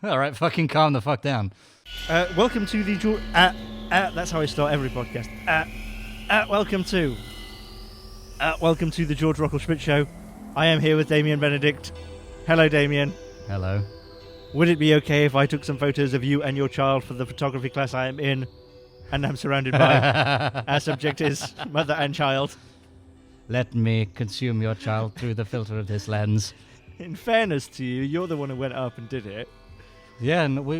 All right, fucking calm the fuck down. Welcome to the that's how I start every podcast. Welcome to the George Rockall-Schmidt Show. I am here with Damien Benedict. Hello, Damien. Hello. Would it be okay if I took some photos of you and your child for the photography class I am in, and I'm surrounded by our subject is mother and child? Let me consume your child through the filter of this lens. In fairness to you, you're the one who went up and did it. Yeah, and we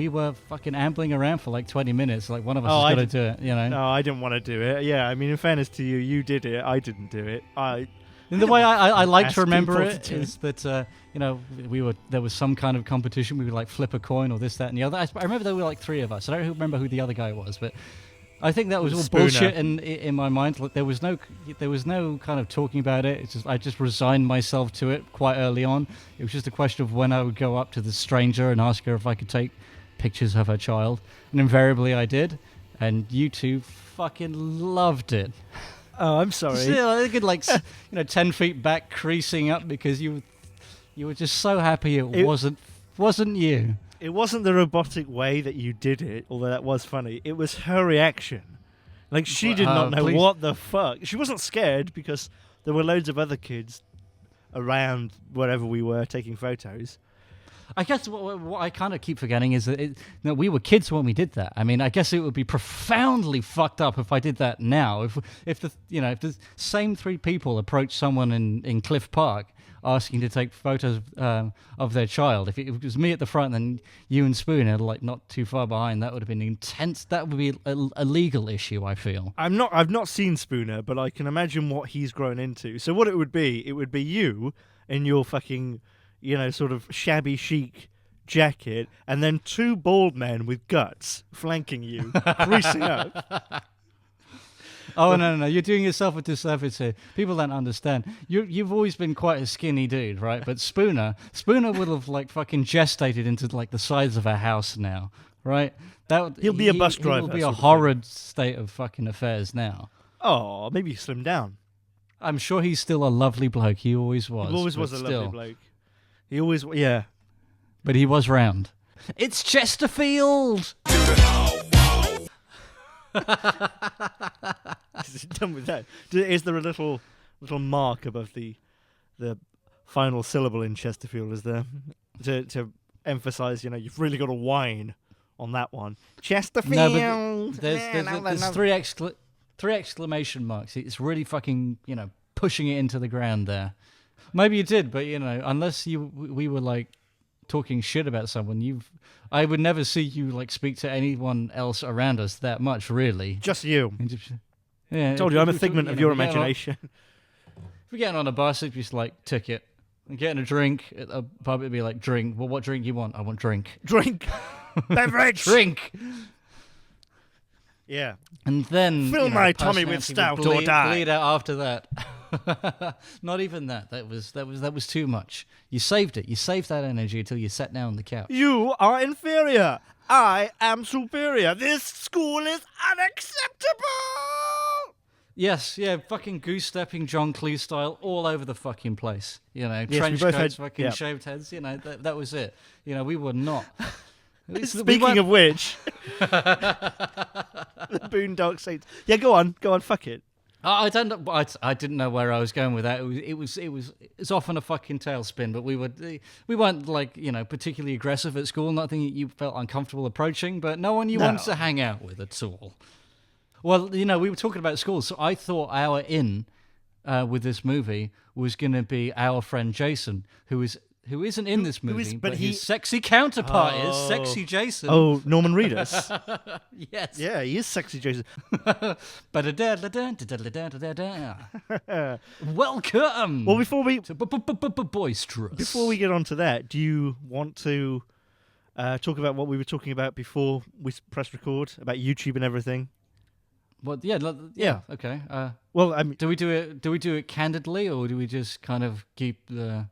were fucking ambling around for like 20 minutes. Like one of us has got to do it, you know. No, I didn't want to do it. Yeah, I mean, in fairness to you, you did it. I didn't do it. And the way I like to remember people it to do is that there was some kind of competition. We would like flip a coin or this, that, and the other. I remember there were like three of us. I don't remember who the other guy was, but I think that was all Spooner. bullshit in my mind. Like, there was no kind of talking about it. It's just I just resigned myself to it quite early on. It was just a question of when I would go up to the stranger and ask her if I could take pictures of her child, and invariably I did. And you two fucking loved it. Oh, I'm sorry. Still, I think like 10 feet back, creasing up because you were just so happy it wasn't you. It wasn't the robotic way that you did it, although that was funny. It was her reaction. Like, she did not know what the fuck. She wasn't scared because there were loads of other kids around wherever we were taking photos. I guess what I kind of keep forgetting is that we were kids when we did that. I mean, I guess it would be profoundly fucked up if I did that now. If the same three people approached someone in Cliff Park asking to take photos of their child, if it was me at the front and you and Spooner like not too far behind, that would have been intense. That would be a legal issue, I feel. I've not seen Spooner, but I can imagine what he's grown into. So what it would be you in your fucking, sort of shabby chic jacket, and then two bald men with guts flanking you, creasing up. Oh, no. You're doing yourself a disservice here. People don't understand. You've always been quite a skinny dude, right? But Spooner would have like fucking gestated into like the size of a house now, right? He'll be a bus driver. He'll be a horrid state of fucking affairs now. Oh, maybe slim down. I'm sure he's still a lovely bloke. He always was. He always was a lovely bloke. He always, yeah. But he was round. It's Chesterfield! Done with that. Is there a little mark above the final syllable in Chesterfield? Is there to emphasise? You've really got to whine on that one. Chesterfield. No, but there's three exclamation marks. It's really fucking pushing it into the ground there. Maybe you did, but unless we were like talking shit about someone, I would never see you like speak to anyone else around us that much, really. Just you. Yeah, I told you, I'm a figment of your imagination. If we're getting on a bus, it's just like ticket. And getting a drink at a pub, it'd be like drink. Well, what drink you want? I want drink. Drink. Beverage. Drink. Yeah. And then fill my tummy with stout or die. Bleed out after that. Not even that. That was too much. You saved it. You saved that energy until you sat down on the couch. You are inferior. I am superior. This school is unacceptable. Yes, yeah, fucking goose-stepping John Cleese style all over the fucking place. Trench coats, fucking shaved heads. That was it. We were not. Speaking of which, the Boondock saints. Yeah, go on, fuck it. I don't know. I didn't know where I was going with that. It's often a fucking tailspin, but we weren't like particularly aggressive at school. Nothing you felt uncomfortable approaching, but no one you wanted to hang out with at all. Well, we were talking about school, so I thought our in with this movie was going to be our friend Jason, who isn't in this movie, but his sexy counterpart is Sexy Jason. Oh, Norman Reedus. Yes. Yeah, he is Sexy Jason. Welcome. Well, before we to boisterous. Before we get on to that, do you want to talk about what we were talking about before we pressed record about YouTube and everything? Well, yeah. Okay. Well, I mean, do we do it candidly, or do we just kind of keep the?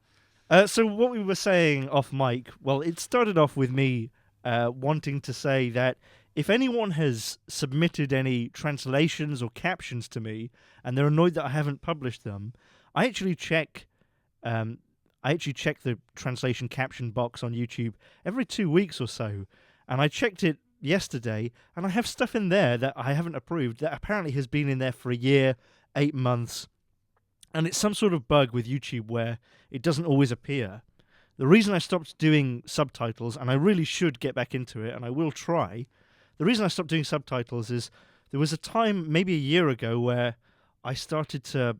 So what we were saying off mic, well, it started off with me wanting to say that if anyone has submitted any translations or captions to me and they're annoyed that I haven't published them, I actually check I actually check the translation caption box on YouTube every 2 weeks or so, and I checked it yesterday, and I have stuff in there that I haven't approved that apparently has been in there for a year, 8 months, and it's some sort of bug with YouTube where it doesn't always appear. The reason I stopped doing subtitles, and I really should get back into it, and I will try, the reason I stopped doing subtitles is there was a time, maybe a year ago, where I started to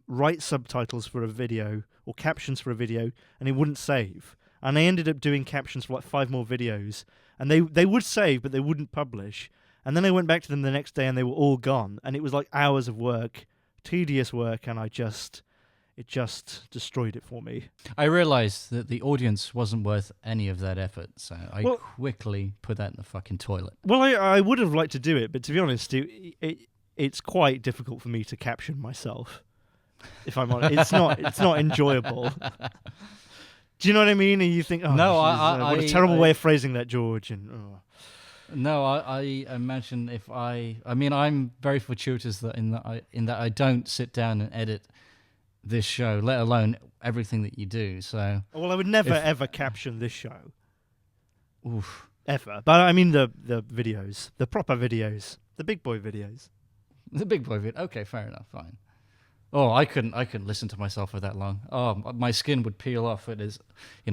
write subtitles for a video, or captions for a video, and it wouldn't save. And I ended up doing captions for like 5 more videos, and they would save, but they wouldn't publish. And then I went back to them the next day, and they were all gone. And it was like hours of work, tedious work, and it just destroyed it for me. I realized that the audience wasn't worth any of that effort, so I quickly put that in the fucking toilet. Well, I would have liked to do it, but to be honest, it's quite difficult for me to caption myself. If I'm honest, it's not enjoyable. Do you know what I mean? And you think, oh, no, what a terrible way of phrasing that, George. And no, I imagine if I'm very fortuitous in that I don't sit down and edit this show, let alone everything that you do. So, well, I would never ever caption this show. Oof. Ever. But I mean the videos, the proper videos, the big boy videos. The big boy video. Okay, fair enough, fine. Oh, I couldn't listen to myself for that long. Oh, my skin would peel off. It is,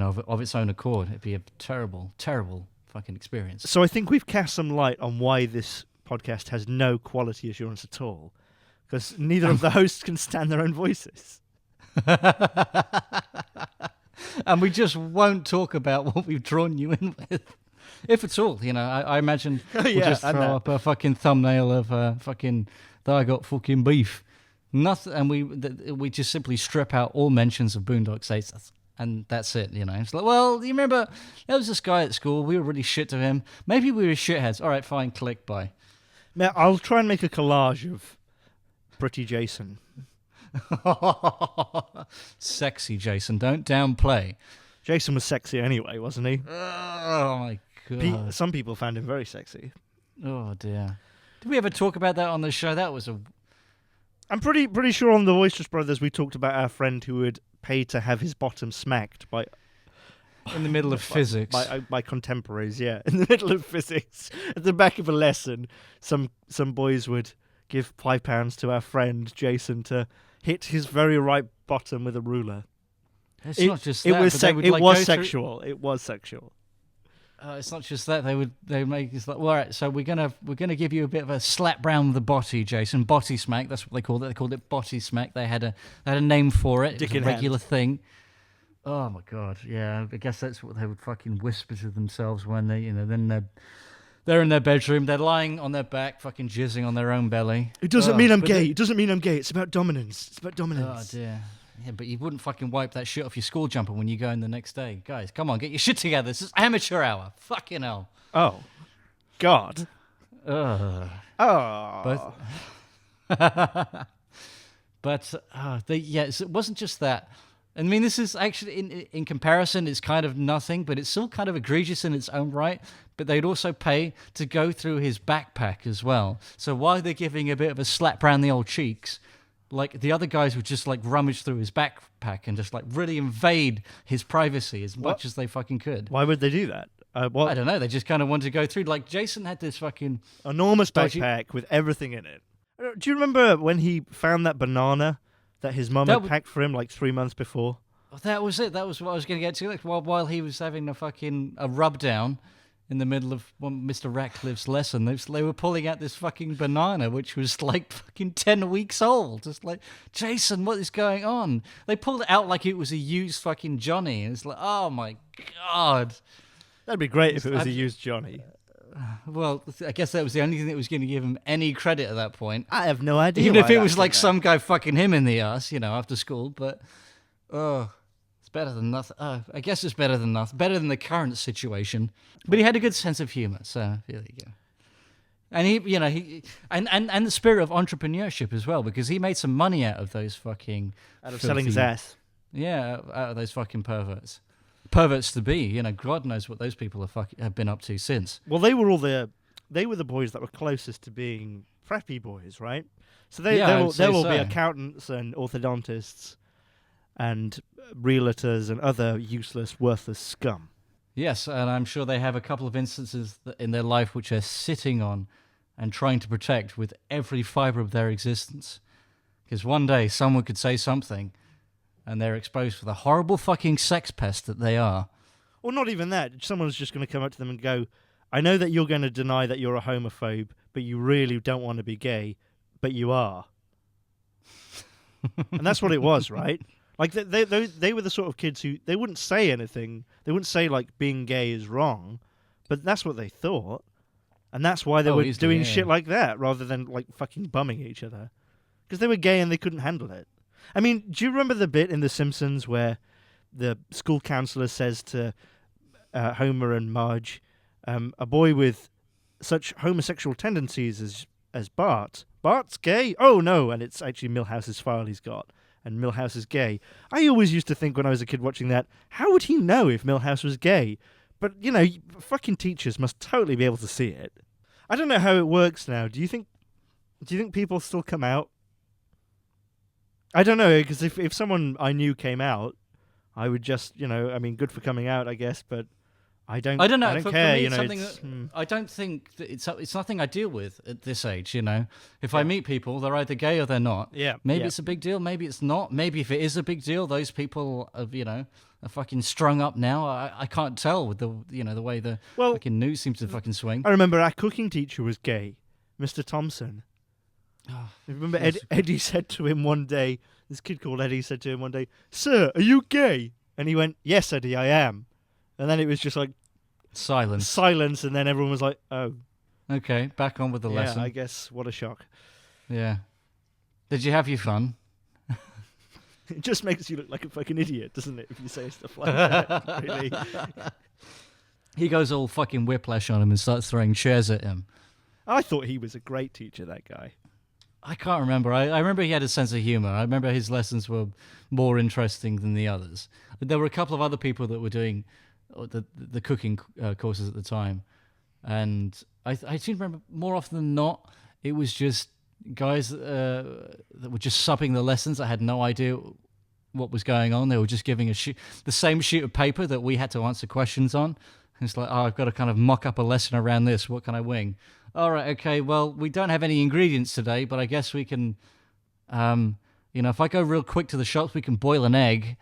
of its own accord. It'd be a terrible, terrible fucking experience. So I think we've cast some light on why this podcast has no quality assurance at all, because neither of the hosts can stand their own voices. And we just won't talk about what we've drawn you in with. If at all, I imagine we'll just throw up a fucking thumbnail of fucking, that I got fucking beef. Nothing, and we just simply strip out all mentions of Boondock Saints, and that's it. It's like, well, you remember there was this guy at school. We were really shit to him. Maybe we were shitheads. All right, fine. Click. Bye. Now I'll try and make a collage of pretty Jason. Sexy Jason. Don't downplay. Jason was sexy anyway, wasn't he? Oh my god. Some people found him very sexy. Oh dear. Did we ever talk about that on the show? That was I'm pretty sure on the Voiceless Brothers we talked about our friend who would pay to have his bottom smacked by in the middle of physics by contemporaries. Yeah, in the middle of physics, at the back of a lesson, some boys would give £5 to our friend Jason to hit his very right bottom with a ruler. It's not just that. It was sexual. It was sexual. It's not just that. They make it's like, well, all right, so we're gonna give you a bit of a slap round the botty, Jason. Botty smack. That's what they called it. They called it botty smack. They had a name for it. It was a regular thing. Oh my god, yeah. I guess that's what they would fucking whisper to themselves when they, then they're in their bedroom. They're lying on their back, fucking jizzing on their own belly. It doesn't mean I'm gay. It doesn't mean I'm gay. It's about dominance. It's about dominance. Oh dear. Yeah, but you wouldn't fucking wipe that shit off your school jumper when you go in the next day. Guys, come on, get your shit together. This is amateur hour. Fucking hell. Oh. God. Oh. But it wasn't just that. I mean, this is actually, in comparison, it's kind of nothing, but it's still kind of egregious in its own right. But they'd also pay to go through his backpack as well. So while they're giving a bit of a slap round the old cheeks, like the other guys would just like rummage through his backpack and just like really invade his privacy as much as they fucking could. Why would they do that? I don't know. They just kind of wanted to go through. Like Jason had this fucking enormous backpack with everything in it. Do you remember when he found that banana that his mum had packed for him like 3 months before? That was it. That was what I was going to get to. Like, while he was having a rub down in the middle of Mr. Ratcliffe's lesson, they were pulling out this fucking banana, which was like fucking 10 weeks old. Just like, Jason, what is going on? They pulled it out like it was a used fucking Johnny. And it's like, oh my God. That'd be great if it was a used Johnny. Well, I guess that was the only thing that was going to give him any credit at that point. I have no idea. Even if it was like some guy fucking him in the ass, after school. But, it's better than nothing. I guess it's better than nothing. Better than the current situation. But he had a good sense of humor, so there you go. And he and the spirit of entrepreneurship as well, because he made some money out of those fucking selling his ass. Yeah, out of those fucking perverts. Perverts to be, God knows what those people have been up to since. Well, they were the boys that were closest to being preppy boys, right? So they'll all be accountants and orthodontists. and realtors and other useless, worthless scum. Yes, and I'm sure they have a couple of instances in their life which they're sitting on and trying to protect with every fibre of their existence. Because one day someone could say something and they're exposed for the horrible fucking sex pest that they are. Or not even that. Someone's just going to come up to them and go, I know that you're going to deny that you're a homophobe, but you really don't want to be gay, but you are. And that's what it was, right? Like, they were the sort of kids who, they wouldn't say anything. They wouldn't say, like, being gay is wrong, but that's what they thought. And that's why they were doing shit like that, rather than, like, fucking bumming each other. Because they were gay and they couldn't handle it. I mean, do you remember the bit in The Simpsons where the school counselor says to Homer and Marge, a boy with such homosexual tendencies as Bart's gay? Oh, no, and it's actually Milhouse's file he's got. And Milhouse is gay. I always used to think when I was a kid watching that, how would he know if Milhouse was gay? But, you know, fucking teachers must totally be able to see it. I don't know how it works now. Do you think people still come out? I don't know, because if someone I knew came out, I would just, you know, I mean, good for coming out, I guess, but I don't know. I don't care, you know. I don't think that it's nothing I deal with at this age, you know. If I meet people, they're either gay or they're not. Yeah. Maybe it's a big deal, maybe it's not. Maybe if it is a big deal, those people are, you know, are fucking strung up now. I can't tell with the, you know, the way the fucking news seems to fucking swing. I remember our cooking teacher was gay, Mr. Thompson. Oh, I remember Eddie said to him one day, this kid called Eddie said to him one day, "Sir, are you gay?" And he went, "Yes, Eddie, I am." And then it was just like silence, and then everyone was like, "Oh, okay, back on with the lesson." I guess what a shock. Yeah. Did you have your fun? It just makes you look like a fucking idiot, doesn't it? If you say stuff like that, really. He goes all fucking whiplash on him and starts throwing chairs at him. I thought he was a great teacher, that guy. I can't remember. I remember he had a sense of humor. I remember his lessons were more interesting than the others. But there were a couple of other people that were doing the cooking courses at the time. And I seem to remember more often than not, it was just guys that were just subbing the lessons. I had no idea what was going on. They were just giving the same sheet of paper that we had to answer questions on. And it's like, oh, I've got to kind of mock up a lesson around this. What can I wing? All right, okay, well, we don't have any ingredients today, but I guess we can, you know, if I go real quick to the shops, we can boil an egg.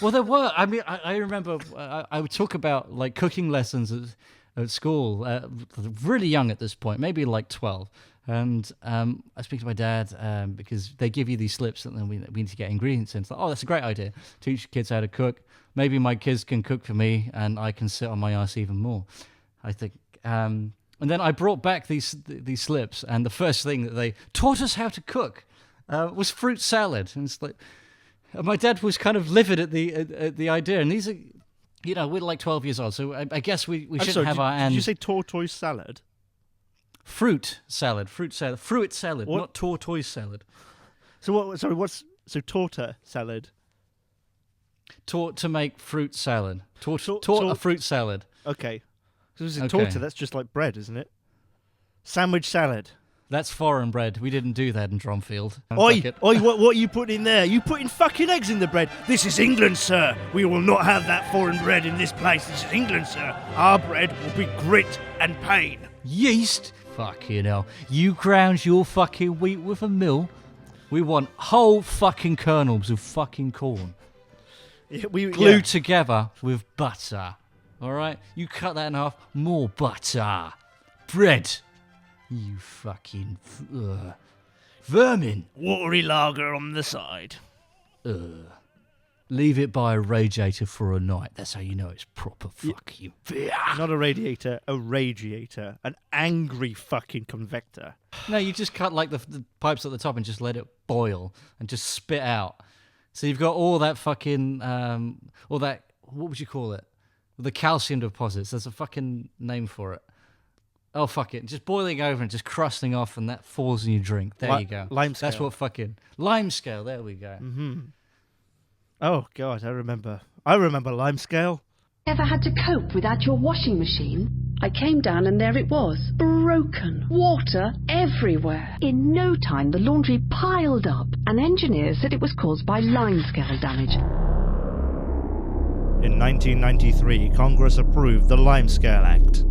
Well, there were. I mean, I remember I would talk about, like, cooking lessons at school, really young at this point, maybe like 12. And I speak to my dad because they give you these slips and then we need to get ingredients in. It's like, oh, that's a great idea. Teach kids how to cook. Maybe my kids can cook for me and I can sit on my ass even more, I think. And then I brought back these slips, and the first thing that they taught us how to cook was fruit salad. And it's like, my dad was kind of livid at the idea. And these are, you know, we're like 12 years old, so I guess we shouldn't have our hands. Did you say tortoise salad? Fruit salad, not tortoise salad. So what? Sorry, so torta salad? Taught to make fruit salad. Taught a fruit salad. Okay. So is it torta? That's just like bread, isn't it? Sandwich salad. That's foreign bread. We didn't do that in Drumfield. Oi, what are you putting there? You putting fucking eggs in the bread? This is England, sir. We will not have that foreign bread in this place. This is England, sir. Our bread will be grit and pain. Yeast? Fucking hell. You ground your fucking wheat with a mill? We want whole fucking kernels of fucking corn. Glued together with butter. Alright? You cut that in half, more butter. Bread. You fucking vermin. Watery lager on the side. Leave it by a radiator for a night. That's how you know it's proper fucking beer. Not a radiator, a radiator. An angry fucking convector. No, you just cut like the pipes at the top and just let it boil and just spit out. So you've got all that fucking, all that, what would you call it? The calcium deposits. There's a fucking name for it. Oh, fuck it. Just boiling over and just crusting off, and that falls in your drink. There you go. Lime scale. That's what fucking... Lime scale. There we go. Mm-hmm. Oh, God, I remember. Limescale. Ever had to cope without your washing machine? I came down and there it was, broken, water everywhere. In no time, the laundry piled up, and engineers said it was caused by limescale damage. In 1993, Congress approved the Limescale Act.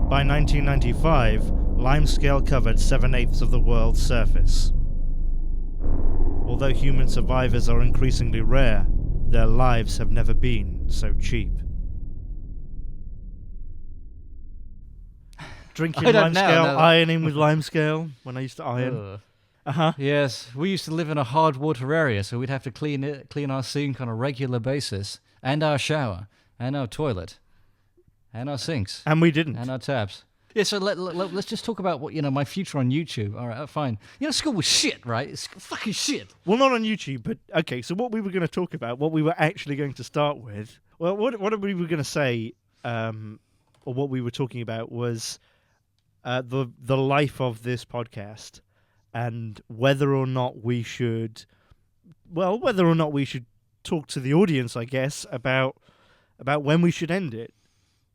By 1995, limescale covered 7/8 of the world's surface. Although human survivors are increasingly rare, their lives have never been so cheap. Drinking limescale, ironing with limescale when I used to iron. Yes, we used to live in a hard water area, so we'd have to clean our sink on a regular basis, and our shower, and our toilet, and our sinks, and we didn't, and our taps. Yeah, so let's just talk about what my future on YouTube. All right, fine. School was shit, right? It's fucking shit. Well, not on YouTube, but okay. So what we were going to talk about, what we were actually going to start with, well, what we were going to say, or what we were talking about was the life of this podcast, and whether or not we should talk to the audience, I guess, about when we should end it.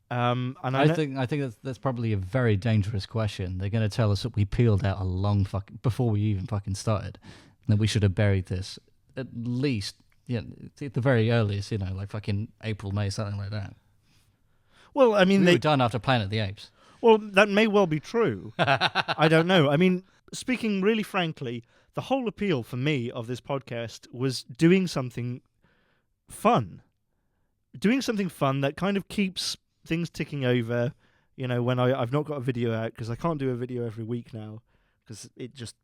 And I think that's probably a very dangerous question. They're going to tell us that we peeled out a long before we even fucking started, and that we should have buried this at least, at the very earliest, like fucking April, May, something like that. Well, I mean, we were done after Planet of the Apes. Well, that may well be true. I don't know. I mean, speaking really frankly, the whole appeal for me of this podcast was doing something fun. Doing something fun that kind of keeps things ticking over, when I've not got a video out, because I can't do a video every week now, because it just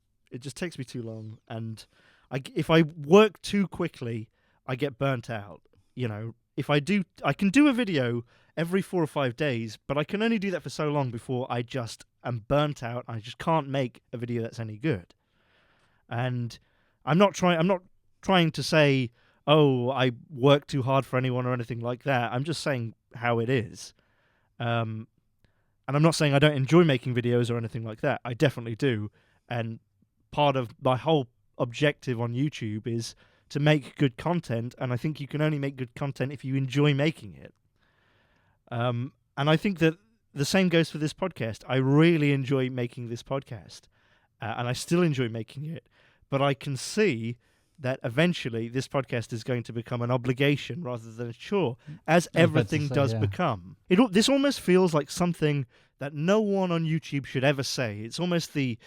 takes me too long, and if I work too quickly, I get burnt out. If I can do a video every 4 or 5 days, but I can only do that for so long before I just am burnt out. I just can't make a video that's any good. And I'm not trying to say, oh, I work too hard for anyone or anything like that. I'm just saying how it is. And I'm not saying I don't enjoy making videos or anything like that. I definitely do. And part of my whole objective on YouTube is to make good content, and I think you can only make good content if you enjoy making it. And I think that the same goes for this podcast. I really enjoy making this podcast, and I still enjoy making it, but I can see that eventually this podcast is going to become an obligation rather than a chore, as everything does become. This almost feels like something that no one on YouTube should ever say. It's almost the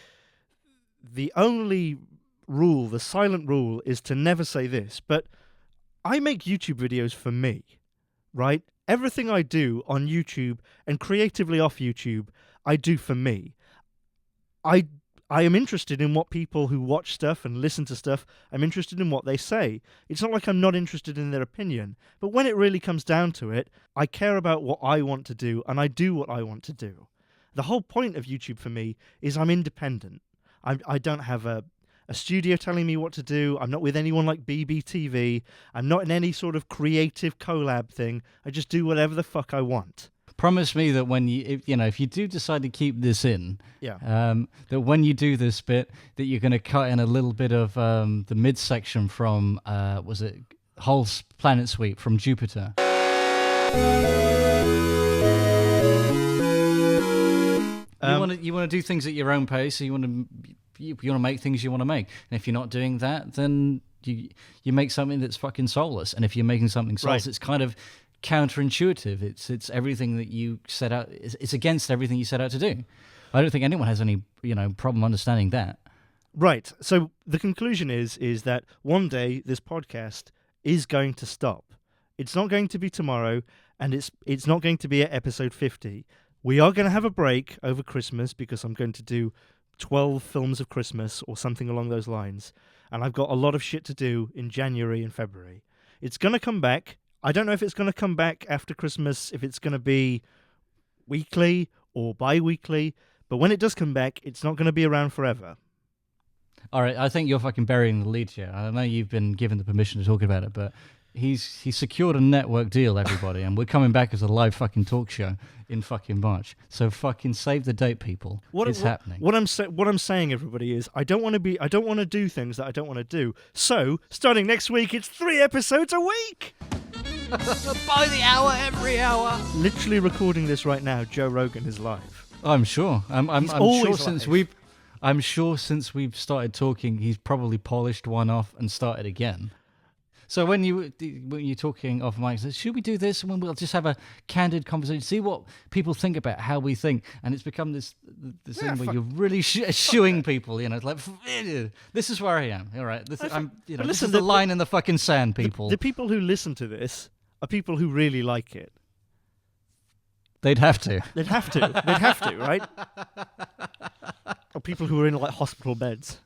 only rule, the silent rule, is to never say this. But I make YouTube videos for me, right? Everything I do on YouTube and creatively off YouTube, I do for me. I am interested in what people who watch stuff and listen to stuff, I'm interested in what they say. It's not like I'm not interested in their opinion, but when it really comes down to it, I care about what I want to do, and I do what I want to do. The whole point of YouTube for me is I'm independent. I don't have a studio telling me what to do. I'm not with anyone like BBTV. I'm not in any sort of creative collab thing. I just do whatever the fuck I want. Promise me that when if you do decide to keep this in, that when you do this bit, that you're going to cut in a little bit of the midsection from was it whole planet sweep from Jupiter. You want to do things at your own pace. So you want to make things you want to make, and if you're not doing that, then you make something that's fucking soulless. And if you're making something soulless, it's kind of counterintuitive. It's everything that you set out. It's against everything you set out to do. I don't think anyone has any problem understanding that. Right. So the conclusion is that one day this podcast is going to stop. It's not going to be tomorrow, and it's not going to be at episode 50. We are going to have a break over Christmas because I'm going to do 12 films of Christmas or something along those lines, and I've got a lot of shit to do in January and February. It's going to come back. I don't know if it's going to come back after Christmas, if it's going to be weekly or bi-weekly, but when it does come back, it's not going to be around forever. All right, I think you're fucking burying the lead here. I know you've been given the permission to talk about it, but he's secured a network deal, everybody, and we're coming back as a live fucking talk show in fucking March. So fucking save the date, people. It's happening. What I'm saying, everybody, is I don't want to do things that I don't want to do. So starting next week, it's 3 episodes a week. By the hour, every hour. Literally recording this right now, Joe Rogan is live. I'm sure. I'm always sure I'm sure since we've started talking, he's probably polished one off and started again. So when you're talking off mic, should we do this? And we'll just have a candid conversation, see what people think about how we think. And it's become this thing where you're really shooing people. You know, it's like, this is where I am. All right, this is the line in the fucking sand, people. The people who listen to this are people who really like it. They'd have to. They'd have to, right? Or people who are in like hospital beds.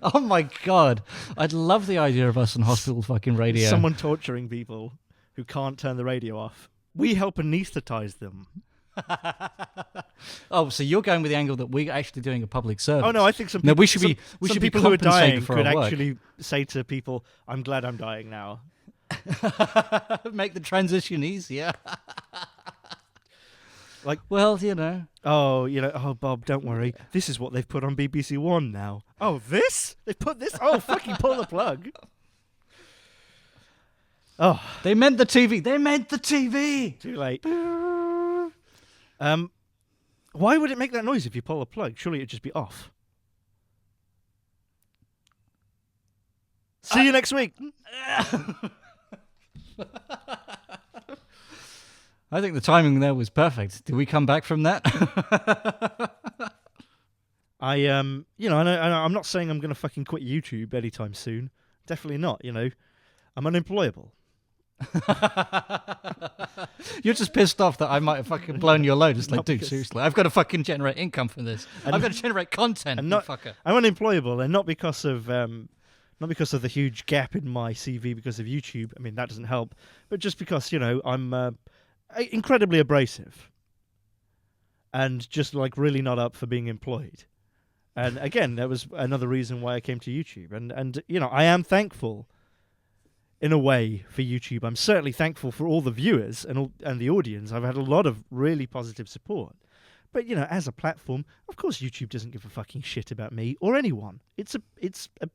Oh my god, I'd love the idea of us on hospital fucking radio. Someone torturing people who can't turn the radio off. We help anaesthetize them. Oh, so you're going with the angle that we're actually doing a public service? Oh no, I think some no, people, we should be people who are dying for could our work. actually say to people, "I'm glad I'm dying now." Make the transition easier. Like, well, you know. Oh, Bob, don't worry. This is what they've put on BBC One now. Oh, this? They've put this? Oh, fucking pull the plug. Oh. They meant the TV. They meant the TV. Too late. Why would it make that noise if you pull the plug? Surely it'd just be off. See you next week. I think the timing there was perfect. Did we come back from that? I'm not saying I'm going to fucking quit YouTube anytime soon. Definitely not, I'm unemployable. You're just pissed off that I might have fucking blown your load. It's like, dude, seriously, I've got to fucking generate income from this. I've got to generate content, and fucker. I'm unemployable, and not because of the huge gap in my CV because of YouTube. I mean, that doesn't help. But just because, I'm incredibly abrasive and just like really not up for being employed. And again, that was another reason why I came to YouTube. And I am thankful in a way for YouTube. I'm certainly thankful for all the viewers and the audience. I've had a lot of really positive support. But, as a platform, of course YouTube doesn't give a fucking shit about me or anyone. It's a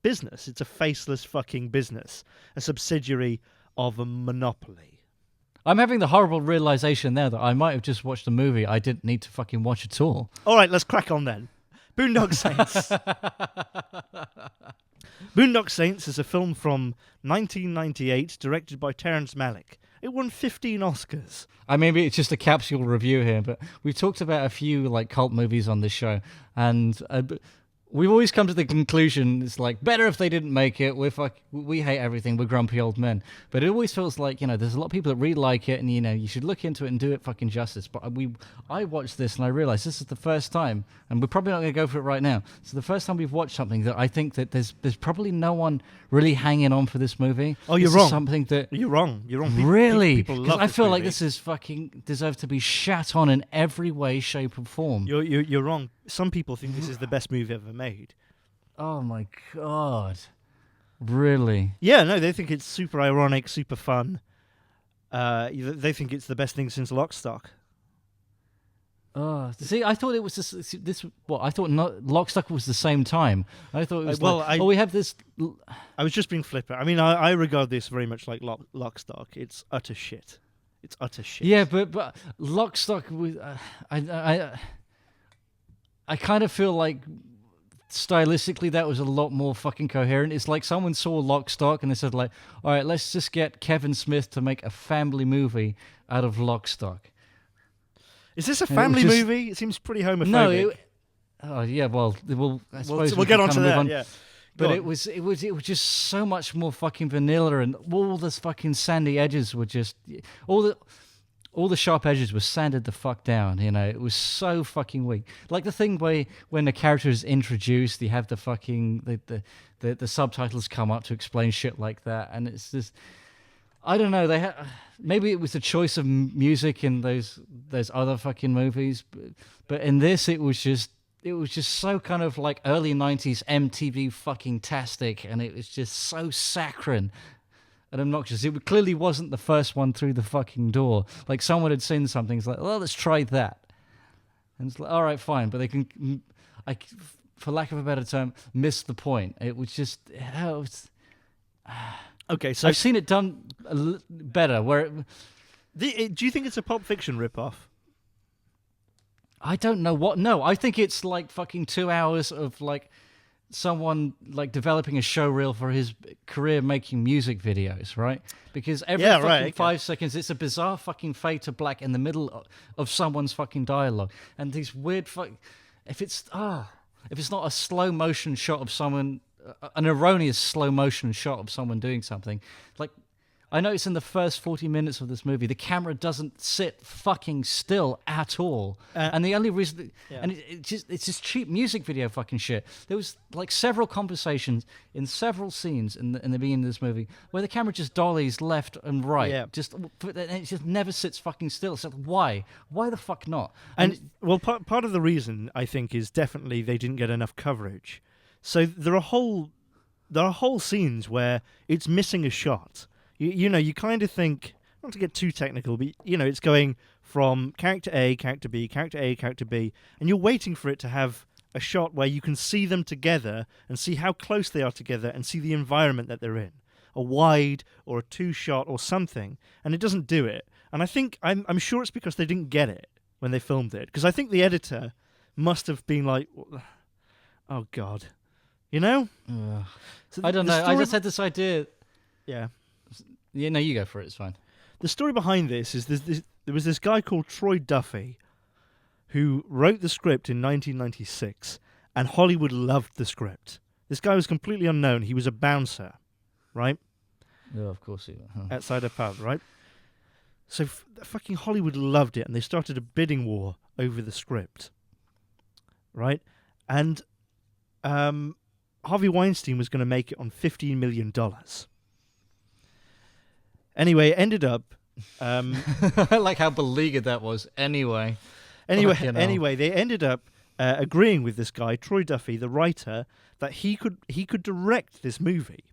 business. It's a faceless fucking business. A subsidiary of a monopoly. I'm having the horrible realization there that I might have just watched a movie I didn't need to fucking watch at all. All right, let's crack on then. Boondock Saints. Boondock Saints is a film from 1998 directed by Terrence Malick. It won 15 Oscars. Maybe it's just a capsule review here, but we've talked about a few like cult movies on this show, and we've always come to the conclusion it's like better if they didn't make it. We hate everything. We're grumpy old men. But it always feels like there's a lot of people that really like it, and you should look into it and do it fucking justice. But I watched this and I realized this is the first time, and we're probably not going to go for it right now. It's the first time we've watched something that I think that there's probably no one really hanging on for this movie. Oh, you're this wrong. Is something that you're wrong. Really? People love I feel movie. like this is fucking deserve to be shat on in every way, shape, or form. You're wrong. Some people think this is the best movie ever made. Oh my god. Really? Yeah, no, they think it's super ironic, super fun. They think it's the best thing since Lockstock. Oh, see, I thought it was this. What I thought not Lockstock was the same time. I thought it was we have this. I was just being flippant. I mean, I regard this very much like Lockstock. It's utter shit. It's utter shit. Yeah, but Lockstock was. I kind of feel like stylistically that was a lot more fucking coherent. It's like someone saw Lockstock and they said like, all right, let's just get Kevin Smith to make a family movie out of Lockstock. Is this a family movie? It seems pretty homophobic. I suppose we'll get onto that. Yeah. But it was just so much more fucking vanilla, and all this fucking sandy edges were just all the sharp edges were sanded the fuck down. It was so fucking weak. Like the thing where when the character is introduced, you have the fucking the subtitles come up to explain shit like that, and it's just. I don't know. Maybe it was the choice of music in those other fucking movies, but in this it was just so kind of like early 90s MTV fucking tastic, and it was just so saccharine and obnoxious. It clearly wasn't the first one through the fucking door. Like someone had seen something. It's like, well, let's try that, and it's like, all right, fine, but they can, for lack of a better term, miss the point. It was just. Okay, so I've seen it done better. Do you think it's a Pulp Fiction ripoff? I don't know what. No, I think it's like fucking 2 hours of like someone like developing a show reel for his career making music videos, right? Because every fucking 5 seconds, it's a bizarre fucking fade to black in the middle of someone's fucking dialogue, and these weird if it's not a slow motion shot of someone, an erroneous slow motion shot of someone doing something, like. I noticed in the first 40 minutes of this movie, the camera doesn't sit fucking still at all. And the only reason... And it's just cheap music video fucking shit. There was like several conversations in several scenes in the beginning of this movie where the camera just dollies left and right. Yeah. And it just never sits fucking still. So why? Why the fuck not? And well, part of the reason, I think, is definitely they didn't get enough coverage. So there are whole scenes where it's missing a shot. You know, you kind of think, not to get too technical, but, you know, it's going from character A, character B, character A, character B, and you're waiting for it to have a shot where you can see them together and see how close they are together and see the environment that they're in. A wide or a two-shot or something, and it doesn't do it. And I think, I'm sure it's because they didn't get it when they filmed it, because I think the editor must have been like, oh, God. You know? So I don't know. I just had this idea... Yeah. Yeah, no, you go for it. It's fine. The story behind this is there was this guy called Troy Duffy who wrote the script in 1996, and Hollywood loved the script. This guy was completely unknown. He was a bouncer, right? Yeah, of course he was. Huh. Outside a pub, right? So fucking Hollywood loved it, and they started a bidding war over the script, right? And Harvey Weinstein was going to make it on $15 million. Anyway, it ended up... I like how beleaguered that was. Anyway, they ended up agreeing with this guy, Troy Duffy, the writer, that he could direct this movie.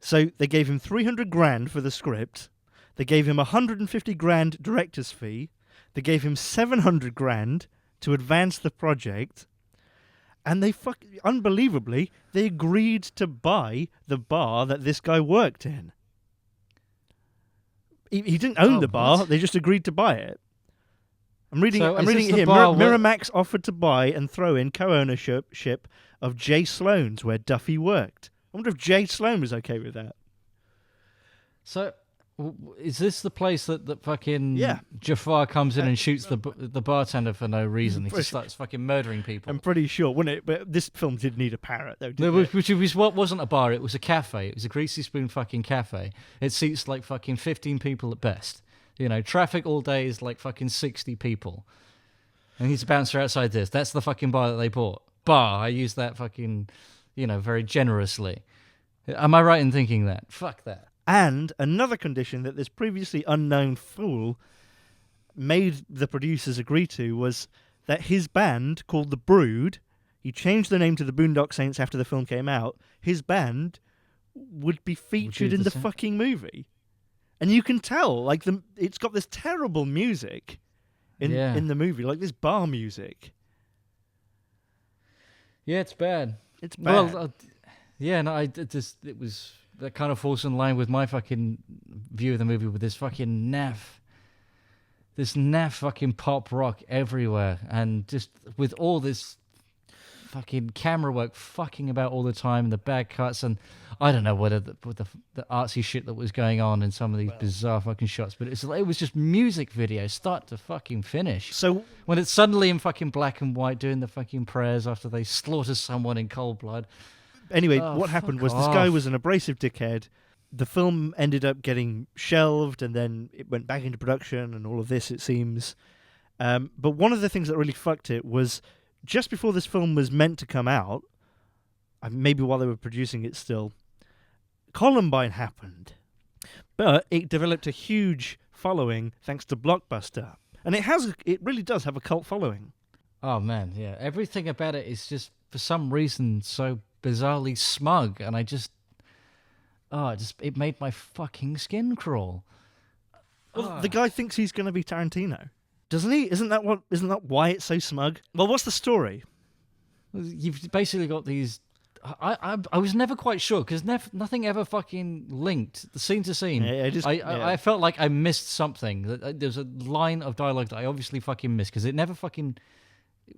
So they gave him $300,000 for the script. They gave him $150,000 director's fee. They gave him $700,000 to advance the project. And unbelievably, they agreed to buy the bar that this guy worked in. He didn't own the bar. What? They just agreed to buy it. I'm reading it here. Miramax offered to buy and throw in co-ownership of Jay Sloan's, where Duffy worked. I wonder if Jay Sloan was okay with that. So, is this the place that fucking Jafar comes in and shoots the bartender for no reason? He just starts fucking murdering people. I'm pretty sure, wouldn't it? But this film did need a parrot, though, didn't it? Which was what wasn't a bar. It was a cafe. It was a greasy spoon fucking cafe. It seats like fucking 15 people at best. You know, traffic all day is like fucking 60 people. And he's a bouncer outside this. That's the fucking bar that they bought. Bar. I use that fucking, very generously. Am I right in thinking that? Fuck that. And another condition that this previously unknown fool made the producers agree to was that his band, called The Brood, he changed the name to the Boondock Saints after the film came out, his band would be featured in the fucking movie. And you can tell, like, it's got this terrible music in the movie, like this bar music. Yeah, it's bad. It's bad. Well, it was... That kind of falls in line with my fucking view of the movie, with this fucking naff fucking pop rock everywhere, and just with all this fucking camera work fucking about all the time, and the bad cuts, and I don't know whether the artsy shit that was going on in some of these bizarre fucking shots, but it was just music video, start to fucking finish. So when it's suddenly in fucking black and white doing the fucking prayers after they slaughter someone in cold blood. Anyway, what happened was this guy was an abrasive dickhead. The film ended up getting shelved, and then it went back into production and all of this, it seems. But one of the things that really fucked it was just before this film was meant to come out, maybe while they were producing it still, Columbine happened. But it developed a huge following thanks to Blockbuster. And it really does have a cult following. Oh, man, yeah. Everything about it is just, for some reason, so bizarrely smug, and it made my fucking skin crawl. Well, the guy thinks he's going to be Tarantino, doesn't he? Isn't that why it's so smug? Well, what's the story? You've basically got these I was never quite sure because nothing ever fucking linked the scene to scene. I felt like I missed something. There's a line of dialogue that I obviously fucking missed because it never fucking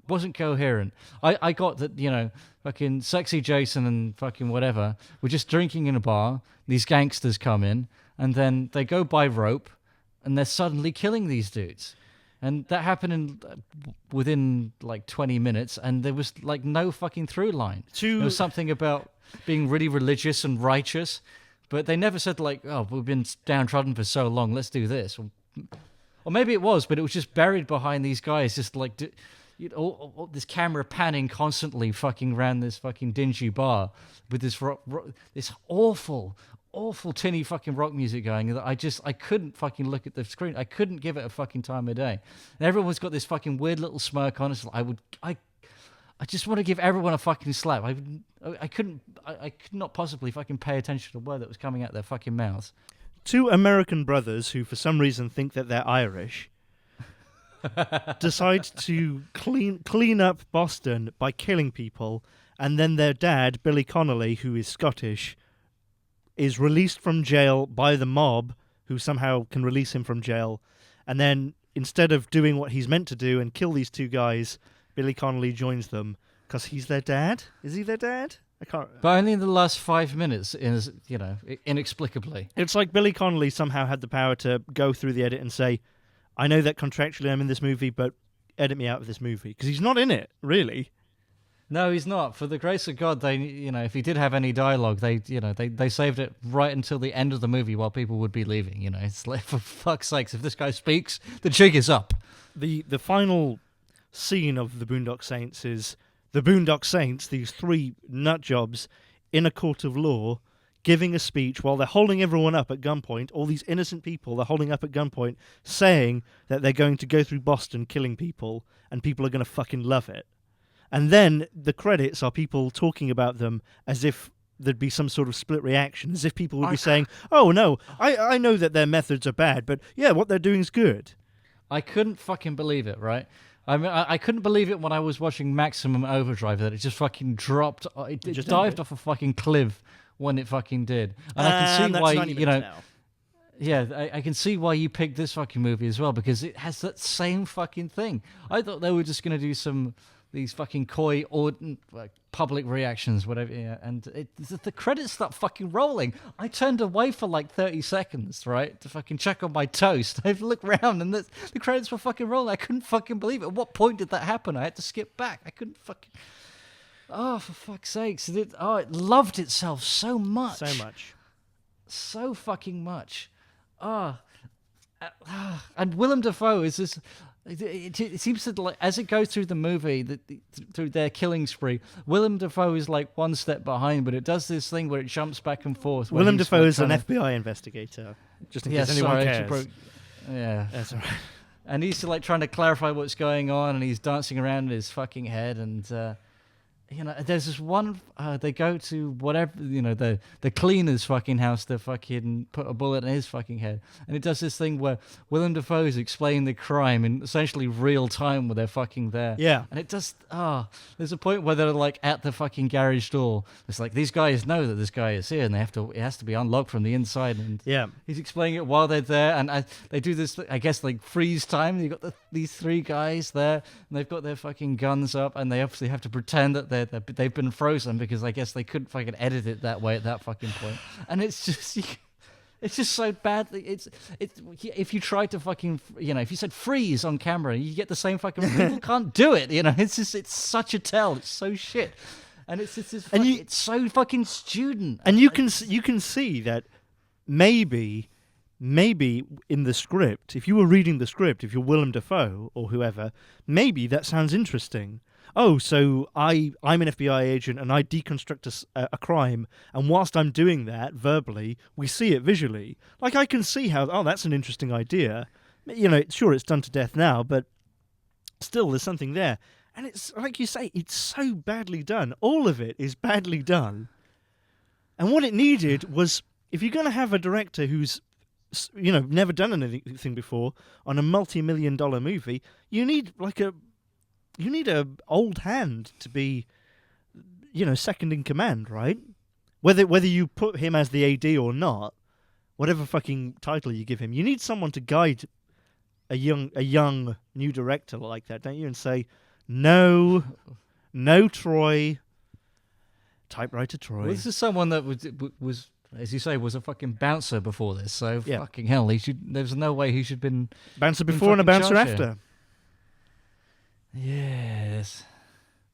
wasn't coherent. I got that, fucking sexy Jason and fucking whatever were just drinking in a bar. These gangsters come in and then they go by rope and they're suddenly killing these dudes. And that happened within like 20 minutes, and there was like no fucking through line. There was something about being really religious and righteous, but they never said like, "Oh, we've been downtrodden for so long, let's do this." Or maybe it was, but it was just buried behind these guys, just like this camera panning constantly, fucking around this fucking dingy bar with this this awful tinny fucking rock music going that I couldn't fucking look at the screen. I couldn't give it a fucking time of day. And everyone's got this fucking weird little smirk on us. I just want to give everyone a fucking slap. I could not possibly fucking pay attention to a word that was coming out their fucking mouths. Two American brothers who for some reason think that they're Irish decide to clean up Boston by killing people, and then their dad, Billy Connolly, who is Scottish, is released from jail by the mob, who somehow can release him from jail. And then, instead of doing what he's meant to do and kill these two guys, Billy Connolly joins them because he's their dad. Is he their dad? I can't. But only in the last 5 minutes, inexplicably. It's like Billy Connolly somehow had the power to go through the edit and say, "I know that contractually I'm in this movie, but edit me out of this movie," because he's not in it, really. No, he's not. For the grace of God, they, if he did have any dialogue, they saved it right until the end of the movie while people would be leaving. It's like, for fuck's sakes, if this guy speaks, the jig is up. The final scene of the Boondock Saints is the Boondock Saints, these three nut jobs, in a court of law, giving a speech while they're holding everyone up at gunpoint. All these innocent people they're holding up at gunpoint, saying that they're going to go through Boston killing people, and people are going to fucking love it. And then the credits are people talking about them as if there'd be some sort of split reaction, as if people would be saying, "Oh no, I know that their methods are bad, but yeah, what they're doing is good." I couldn't fucking believe it, right? I mean, I couldn't believe it when I was watching Maximum Overdrive that it just fucking dropped. It just dived off a fucking cliff when it fucking did. And I can see why, Yeah, I can see why you picked this fucking movie as well, because it has that same fucking thing. I thought they were just going to do these fucking coy or public reactions, whatever, and the credits start fucking rolling. I turned away for like 30 seconds, right, to fucking check on my toast. I looked around and the credits were fucking rolling. I couldn't fucking believe it. At what point did that happen? I had to skip back. I couldn't fucking... Oh, for fuck's sakes. It loved itself so much. So fucking much. And Willem Dafoe is this... It seems that, like, as it goes through the movie, through their killing spree, Willem Dafoe is like one step behind, but it does this thing where it jumps back and forth. Willem Dafoe is an FBI investigator, just in case anyone cares. Yeah, that's all right. And he's like trying to clarify what's going on, and he's dancing around in his fucking head, and there's this one. They go to whatever the cleaner's fucking house to fucking put a bullet in his fucking head, and it does this thing where Willem Dafoe is explaining the crime in essentially real time where they're fucking there. Yeah, and it does. There's a point where they're like at the fucking garage door. It's like these guys know that this guy is here, and it has to be unlocked from the inside. And he's explaining it while they're there, and they do this. I guess like freeze time. You got these three guys there, and they've got their fucking guns up, and they obviously have to pretend that they've been frozen because I guess they couldn't fucking edit it that way at that fucking point. And it's just so badly. It's if you try to fucking if you said freeze on camera, you get the same fucking. People can't do it. It's such a tell. It's so shit. And it's it's so fucking student. And you can see that maybe in the script, if you were reading the script, if you're Willem Dafoe or whoever, maybe that sounds interesting. Oh, so I'm an FBI agent and I deconstruct a crime, and whilst I'm doing that verbally, we see it visually. Like, I can see how, that's an interesting idea. Sure, it's done to death now, but still, there's something there. And it's, like you say, it's so badly done. All of it is badly done. And what it needed was, if you're going to have a director who's never done anything before on a multi-million-dollar movie, you need a old hand to be, second in command, right? Whether you put him as the AD or not, whatever fucking title you give him, you need someone to guide a young new director like that, don't you? And say, no, Troy, typewriter Troy. Well, this is someone that was, as you say, was a fucking bouncer before this. So fucking hell, there's no way he should have been bouncer before and a bouncer after. Yes.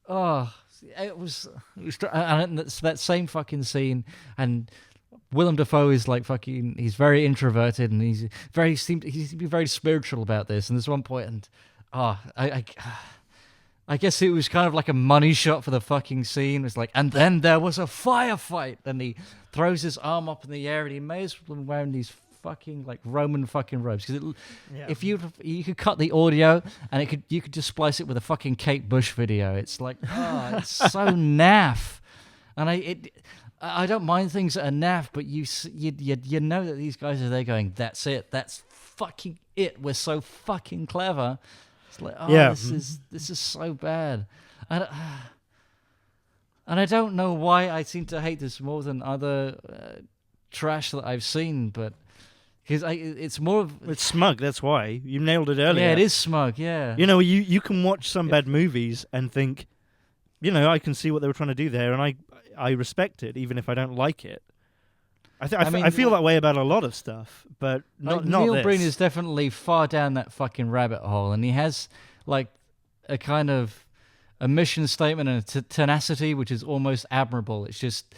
Oh, it was and it's that same fucking scene, and Willem Dafoe is like fucking. He's very introverted, and he seems to be very spiritual about this. And there's one point, and I guess it was kind of like a money shot for the fucking scene. It's like, and then there was a firefight, and he throws his arm up in the air, and he may as well be wearing these fucking like Roman fucking robes. Because if you could cut the audio, and you could just splice it with a fucking Kate Bush video. It's like, it's so naff, and I don't mind things that are naff, but you know that these guys are there going, that's it, that's fucking it. We're so fucking clever. It's like, this is so bad. And I don't know why I seem to hate this more than other trash that I've seen, but because it's more of... It's smug, that's why. You nailed it earlier. Yeah, it is smug, yeah. You can watch some bad movies and think, I can see what they were trying to do there, and I respect it, even if I don't like it. I feel that way about a lot of stuff, but not Neil this. Breen is definitely far down that fucking rabbit hole, and he has like a kind of a mission statement and a tenacity which is almost admirable. It's just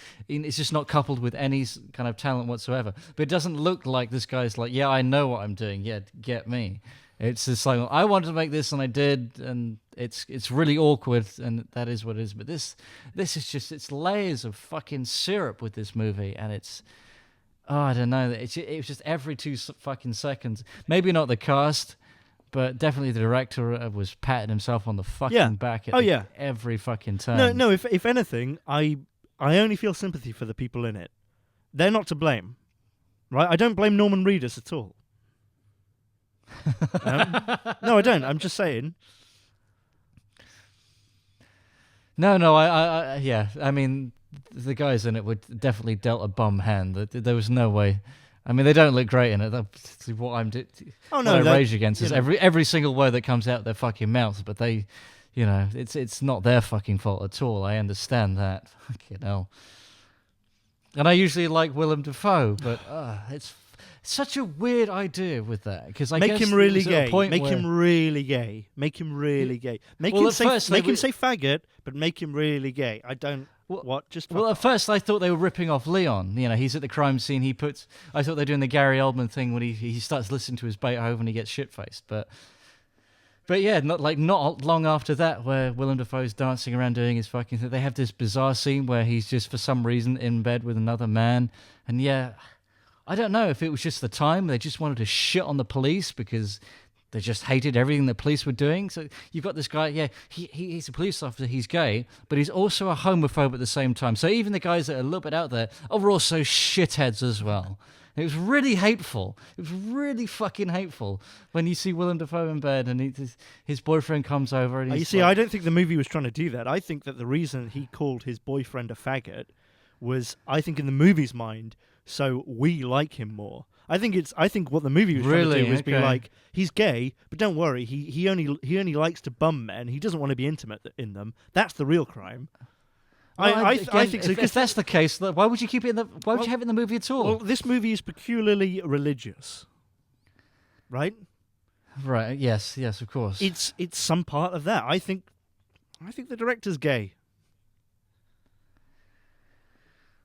not coupled with any kind of talent whatsoever. But it doesn't look like this guy's like, yeah, I know what I'm doing. Yeah, get me. It's just like, I wanted to make this and I did, and it's really awkward, and that is what it is. But this is just, it's layers of fucking syrup with this movie, and it's. Oh, I don't know. It was just every 2 fucking seconds. Maybe not the cast, but definitely the director was patting himself on the fucking back at every fucking turn. No. If anything, I only feel sympathy for the people in it. They're not to blame, right? I don't blame Norman Reedus at all. No, I don't. I'm just saying. No. I mean. The guys in it were definitely dealt a bum hand. There was no way. I mean, they don't look great in it. That's what I'm. What I rage against is every single word that comes out their fucking mouths. But they, it's not their fucking fault at all. I understand that. Fucking hell. And I usually like Willem Dafoe, but it's such a weird idea with that, because make him really gay. Make him really gay. Make him really gay. Make him say faggot, but make him really gay. I don't. What? Well, at first I thought they were ripping off Leon. He's at the crime scene. I thought they were doing the Gary Oldman thing when he starts listening to his Beethoven and he gets shit-faced. But yeah, not long after that, where Willem Dafoe's dancing around doing his fucking thing, they have this bizarre scene where he's just for some reason in bed with another man. And yeah, I don't know if it was just the time they just wanted to shit on the police because they just hated everything the police were doing. So you've got this guy, he's a police officer, he's gay, but he's also a homophobe at the same time. So even the guys that are a little bit out there are also shitheads as well. It was really hateful. It was really fucking hateful when you see Willem Dafoe in bed and his boyfriend comes over. And you see, I don't think the movie was trying to do that. I think that the reason he called his boyfriend a faggot was, I think in the movie's mind, so we like him more. I think what the movie was trying to do was be like, he's gay, but don't worry, he only likes to bum men. He doesn't want to be intimate in them. That's the real crime. Well, I think so. If that's the case, why would you keep it in the? Why would you have it in the movie at all? Well, this movie is peculiarly religious, right? Right. Yes. Of course. It's some part of that. I think the director's gay.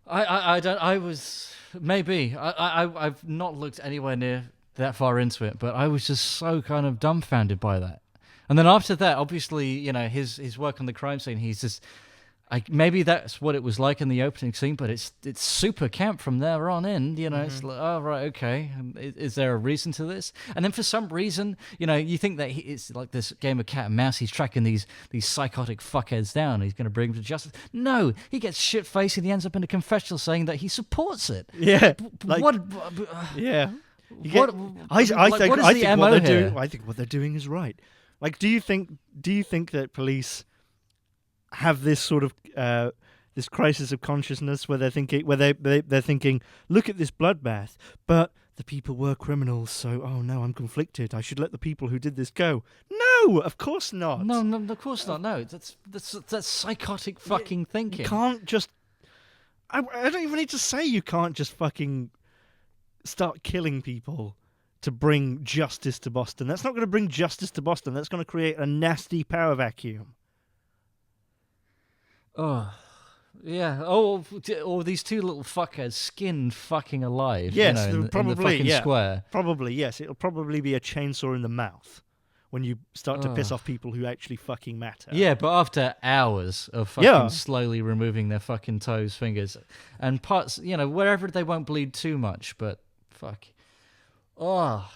I don't. I was maybe. I've not looked anywhere near that far into it, but I was just so kind of dumbfounded by that. And then after that, obviously, his work on the crime scene. He's just. Maybe that's what it was like in the opening scene, but it's super camp from there on in. It's like, oh right, okay. Is there a reason to this? And then for some reason, you think that it's like this game of cat and mouse. He's tracking these psychotic fuckheads down. He's going to bring them to justice. No, he gets shit faced and he ends up in a confessional saying that he supports it. Yeah. What? Yeah. I think what they're doing is right. Like, do you think that police have this sort of this crisis of consciousness where they're thinking, they're thinking, look at this bloodbath, but the people were criminals, so oh no, I'm conflicted. I should let the people who did this go. No, of course not. No, of course not. No, that's psychotic fucking thinking. You can't just. I don't even need to say you can't just fucking start killing people to bring justice to Boston. That's not going to bring justice to Boston. That's going to create a nasty power vacuum. Oh, yeah. Oh, or these two little fuckers skinned fucking alive. Yes, in probably. the fucking square. Probably, yes. It'll probably be a chainsaw in the mouth when you start to piss off people who actually fucking matter. Yeah, but after hours of fucking slowly removing their fucking toes, fingers, and parts, wherever they won't bleed too much, but fuck. Oh.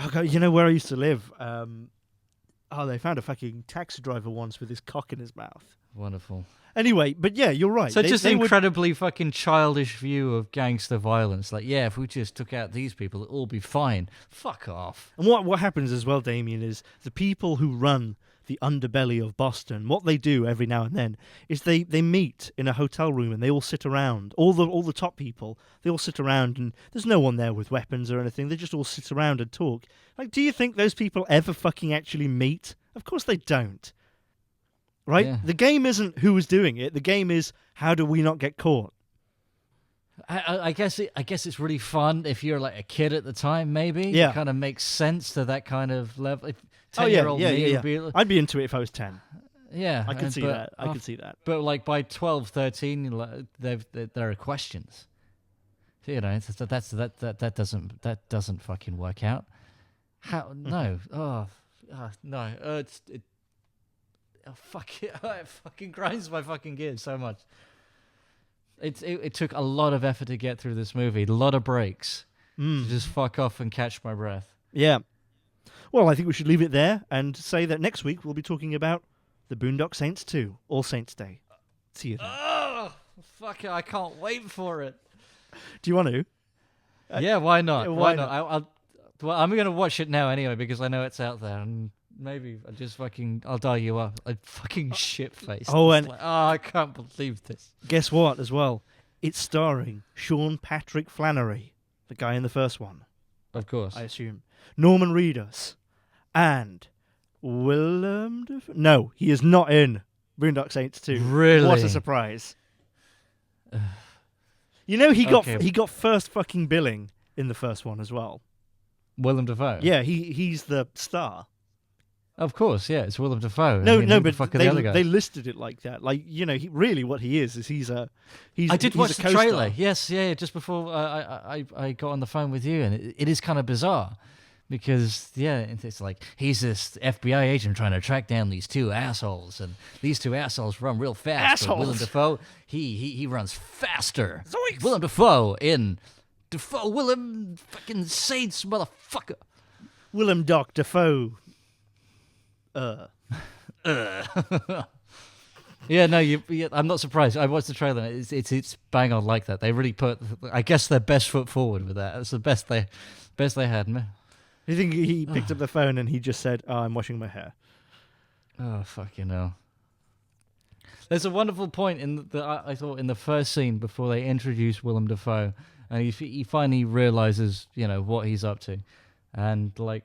Okay, you know where I used to live? They found a fucking taxi driver once with his cock in his mouth. Wonderful. Anyway, but yeah, you're right. So just an incredibly fucking childish view of gangster violence. Like, yeah, if we just took out these people, it'll all be fine. Fuck off. And what happens as well, Damien, is the people who run the underbelly of Boston, what they do every now and then is they meet in a hotel room and they all sit around. All the top people, they all sit around and there's no one there with weapons or anything. They just all sit around and talk. Like, do you think those people ever fucking actually meet? Of course they don't. Right? Yeah. The game isn't who is doing it. The game is how do we not get caught? I guess it's really fun if you're like a kid at the time, maybe. Yeah. It kind of makes sense to that kind of level. If Oh yeah, 10-year-old yeah, me yeah. would be, I'd be into it if I was 10. yeah. I could see that. I could see that. But like by 12, 13, there are questions. That doesn't fucking work out. How? No. No. Fuck it. It fucking grinds my fucking gears so much. It took a lot of effort to get through this movie. A lot of breaks to just fuck off and catch my breath. Yeah. Well, I think we should leave it there and say that next week we'll be talking about the Boondock Saints 2, All Saints Day. See you then. Oh, fuck it. I can't wait for it. Do you want to? Yeah, why not? why Why not? I'm going to watch it now anyway because I know it's out there and maybe I'll dial you up. A fucking shit face. I can't believe this. Guess what as well? It's starring Sean Patrick Flannery, the guy in the first one, Of course. I assume. Norman Reedus. And Willem Dafoe. No, he is not in Boondock Saints 2. Really? What a surprise. He got first fucking billing in the first one as well. Willem Dafoe. Yeah, he's the star. Of course, yeah, it's Willem Dafoe. No, who the but fuck are the other guys? they listed it like that. Like, really what he is he's I did he's watch a the co-star. trailer. Yes, yeah, just before I got on the phone with you, and it is kind of bizarre because it's like he's this FBI agent trying to track down these two assholes, and these two assholes run real fast. But Willem Dafoe, he runs faster. Zoinks! Willem Dafoe in Dafoe Willem fucking Saints motherfucker. Willem Doc Dafoe. Yeah, no, I'm not surprised. I watched the trailer. It's bang on like that. They really put, I guess, their best foot forward with that. It's the best they had. Man. You think he picked up the phone and he just said, "Oh, I'm washing my hair." Oh, fucking hell. There's a wonderful point I thought in the first scene before they introduce Willem Dafoe, and he finally realizes, what he's up to, and like,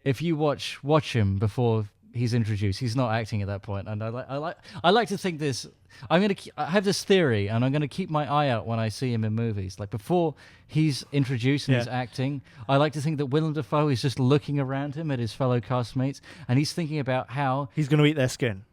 if you watch him before he's introduced, he's not acting at that point, and I like to think this. I have this theory, and I'm gonna keep my eye out when I see him in movies. Like before he's introduced and he's acting, I like to think that Willem Dafoe is just looking around him at his fellow castmates, and he's thinking about how he's going to eat their skin.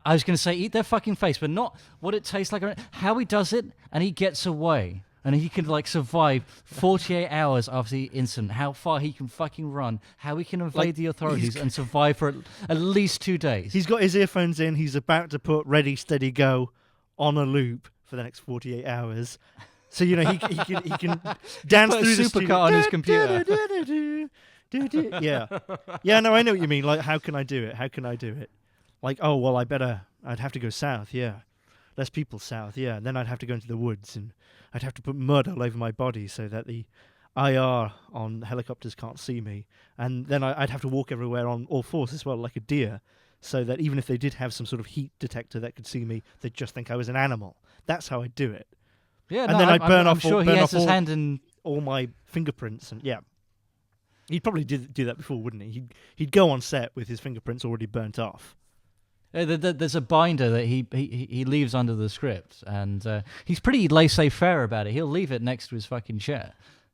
I was going to say eat their fucking face, but not what it tastes like. How he does it, and he gets away. And he can survive 48 hours after the incident. How far he can fucking run. How he can evade the authorities and survive for at least 2 days. He's got his earphones in. He's about to put "Ready, Steady, Go" on a loop for the next 48 hours. So he can dance through the supercar on his computer. Yeah. No, I know what you mean. Like, how can I do it? Like, oh well, I'd have to go south. Yeah, less people south. Yeah, and then I'd have to go into the woods and I'd have to put mud all over my body so that the IR on helicopters can't see me. And then I'd have to walk everywhere on all fours as well, like a deer. so that even if they did have some sort of heat detector that could see me, they'd just think I was an animal. That's how I do it. Yeah, And then I'd burn I'm off sure he has his hand in. all my fingerprints, and yeah. He'd probably do that before, wouldn't he? He'd go on set with his fingerprints already burnt off. There's a binder that he leaves under the script, and he's pretty laissez-faire about it. He'll leave it next to his fucking chair.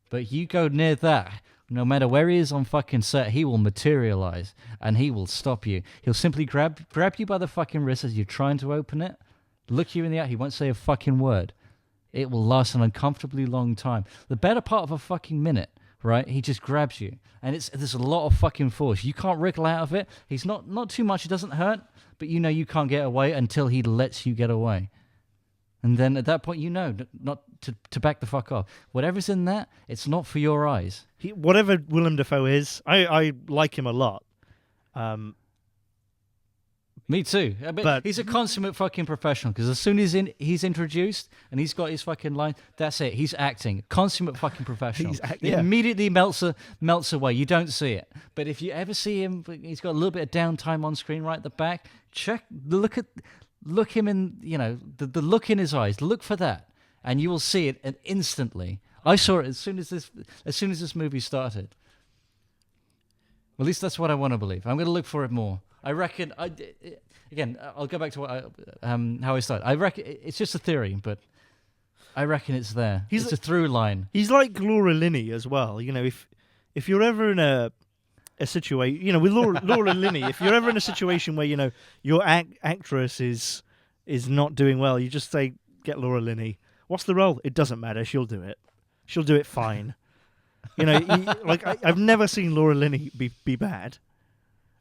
But you go near that, no matter where he is on fucking set, he will materialize, and he will stop you. He'll simply grab you by the fucking wrist as you're trying to open it, look you in the eye. He won't say a fucking word. It will last an uncomfortably long time. The better part of a fucking minute, right? He just grabs you, and there's a lot of fucking force. You can't wriggle out of it. He's not too much. It doesn't hurt, but you know you can't get away until he lets you get away. And then at that point, you know not to back the fuck off. Whatever's in that, it's not for your eyes. Whatever Willem Dafoe is, I like him a lot. Me too. But he's a consummate fucking professional, because as soon as he's introduced and he's got his fucking line, that's it. He's acting. Consummate fucking professional. It immediately melts away. You don't see it. But if you ever see him, he's got a little bit of downtime on screen right at the back. Look him in, the look in his eyes. Look for that, and you will see it. And instantly, I saw it as soon as this movie started. At least that's what I want to believe. I'm going to look for it more. I reckon. I'll go back to how I started. I reckon it's just a theory, but I reckon it's there. It's a through line. He's like Laura Linney as well. If you're ever in a situation, with Laura Linney, if you're ever in a situation where your actress is not doing well, you just say, get Laura Linney. What's the role? It doesn't matter. She'll do it. She'll do it fine. I've never seen Laura Linney be bad.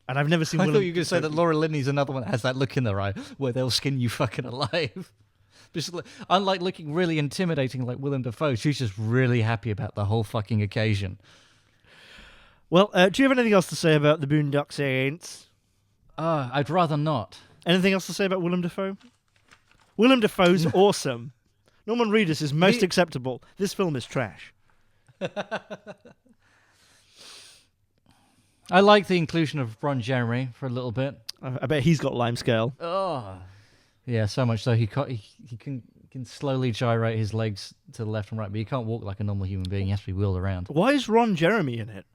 And I've never seen I Willem. thought you were going to say that Laura Linney's another one that has that look in their eye where they'll skin you fucking alive. Just unlike looking really intimidating like Willem Dafoe, she's just really happy about the whole fucking occasion. Well, do you have anything else to say about the Boondock Saints? I'd rather not. Anything else to say about Willem Dafoe? Willem Dafoe's awesome. Norman Reedus is most acceptable. This film is trash. I like the inclusion of Ron Jeremy for a little bit. I bet he's got limescale. Oh, yeah, so much so he can slowly gyrate his legs to the left and right, but he can't walk like a normal human being. He has to be wheeled around. Why is Ron Jeremy in it?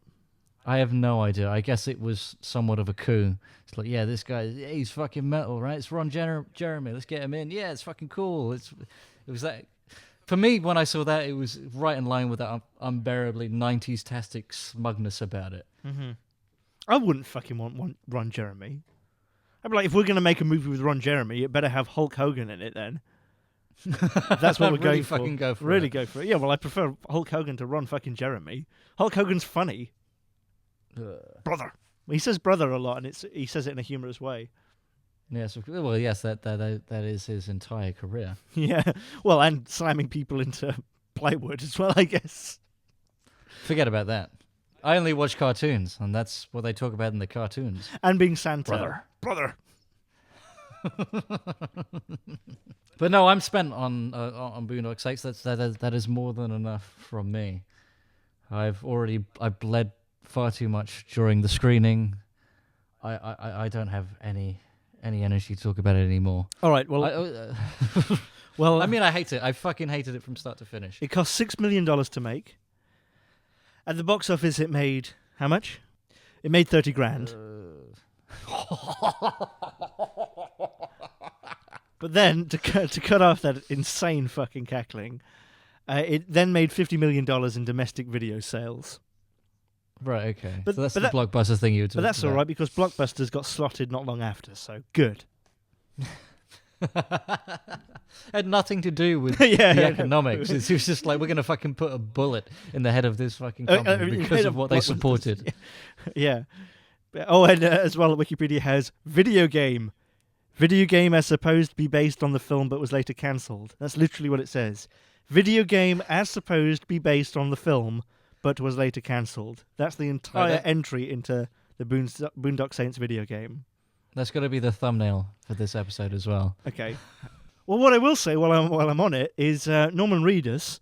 I have no idea. I guess it was somewhat of a coup. It's like, yeah, this guy, he's fucking metal, right? It's Ron Jeremy. Let's get him in. Yeah, it's fucking cool. It was that. For me, when I saw that, it was right in line with that unbearably 90s-tastic smugness about it. Mm-hmm. I wouldn't fucking want Ron Jeremy. I'd be like, if we're going to make a movie with Ron Jeremy, it better have Hulk Hogan in it then. If that's what we're really going for. Fucking go for really it. Go for it. Yeah, well, I prefer Hulk Hogan to Ron fucking Jeremy. Hulk Hogan's funny. Brother. He says brother a lot, and he says it in a humorous way. Yes, well, yes, that is his entire career. Yeah, well, and slamming people into plywood as well, I guess. Forget about that. I only watch cartoons, and that's what they talk about in the cartoons. And being Santa. Brother. But no, I'm spent on Boondock Saints. That is more than enough from me. I bled far too much during the screening. I don't have any energy to talk about it anymore. All right, well... well, I mean, I hate it. I fucking hated it from start to finish. It cost $6 million to make. At the box office, it made... How much? It made 30 grand. But then, to cut off that insane fucking cackling, it then made $50 million in domestic video sales. Right, okay. So that's the Blockbuster thing you were talking about. But that's all right, because Blockbusters got slotted not long after, so good. Had nothing to do with the economics. It was just like, we're going to fucking put a bullet in the head of this fucking company because of what they supported. Yeah. Oh, and as well, Wikipedia has video game. Video game as supposed to be based on the film but was later cancelled. That's literally what it says. Video game as supposed to be based on the film but was later cancelled. That's the entire entry into the Boondock Saints video game. That's got to be the thumbnail for this episode as well. Okay. Well, what I will say while I'm on it is Norman Reedus.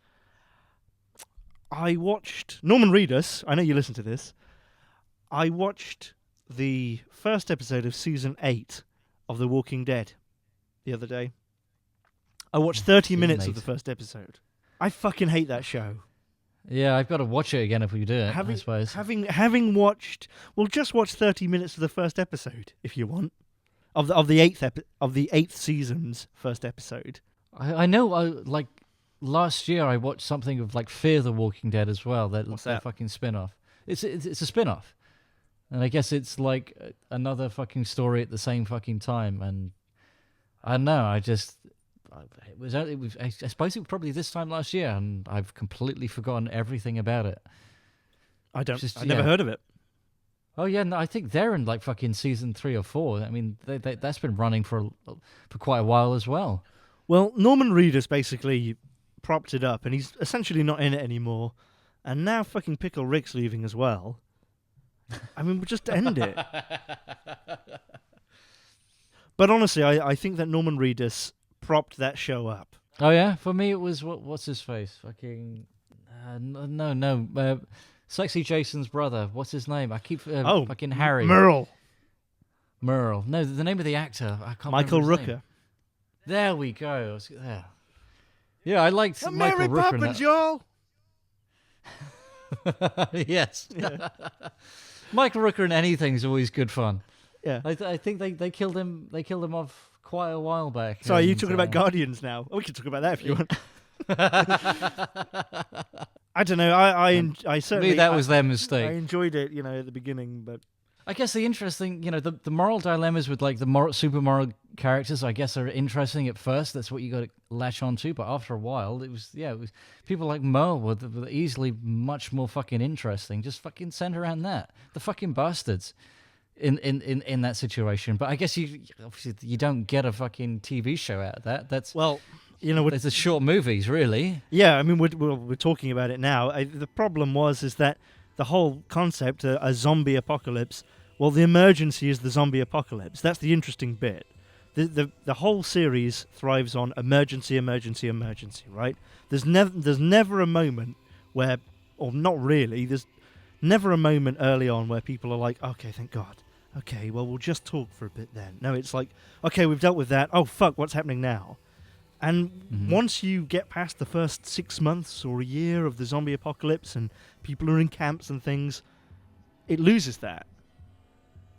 I watched Norman Reedus. I know you listen to this. I watched the first episode of season 8 of The Walking Dead the other day. I watched 30 minutes of the first episode. I fucking hate that show. Yeah, I've got to watch it again if we do it, I suppose. Having watched, well, just watch 30 minutes of the first episode if you want, of the eighth season's first episode. I know, like last year I watched something of like Fear the Walking Dead as well. What's that? Fucking spin-off. It's a spin-off, and I guess it's like another fucking story at the same fucking time. And I don't know. I suppose it was probably this time last year, and I've completely forgotten everything about it. I never heard of it. Oh yeah, no, I think they're in like fucking season 3 or 4. I mean, that's been running for quite a while as well. Well, Norman Reedus basically propped it up, and he's essentially not in it anymore. And now fucking Pickle Rick's leaving as well. I mean, we'll just end it. But honestly, I think that Norman Reedus propped that show up. Oh yeah, for me it was what's his face? Fucking no. Sexy Jason's brother. What's his name? I keep fucking Harry. Merle. No, the name of the actor. I can't. Michael remember his Rooker. name. There we go. There. Yeah, I liked I'm Michael Mary Rooker. Poppins, y'all. Yes. Yeah. Michael Rooker in anything is always good fun. Yeah. I think they killed him. They killed him off quite a while back. So are you talking about Guardians now? Oh, we can talk about that if you want. I don't know. I certainly. Maybe that was their mistake. I enjoyed it, at the beginning, but I guess the interesting, the moral dilemmas with like the super moral characters, I guess, are interesting at first. That's what you got to latch onto. But after a while, it was people like Merle were easily much more fucking interesting. Just fucking center around that. The fucking bastards in that situation. But I guess you don't get a fucking TV show out of that. That's it's a short movies, really. Yeah, I mean, we're talking about it now. The problem is that the whole concept, a zombie apocalypse. Well, the emergency is the zombie apocalypse. That's the interesting bit. The whole series thrives on emergency, right? There's never a moment where, or not really, there's never a moment early on where people are like, okay, thank God. Okay, well, we'll just talk for a bit then. No, it's like, okay, we've dealt with that. Oh, fuck, what's happening now? And once you get past the first 6 months or a year of the zombie apocalypse and people are in camps and things, it loses that.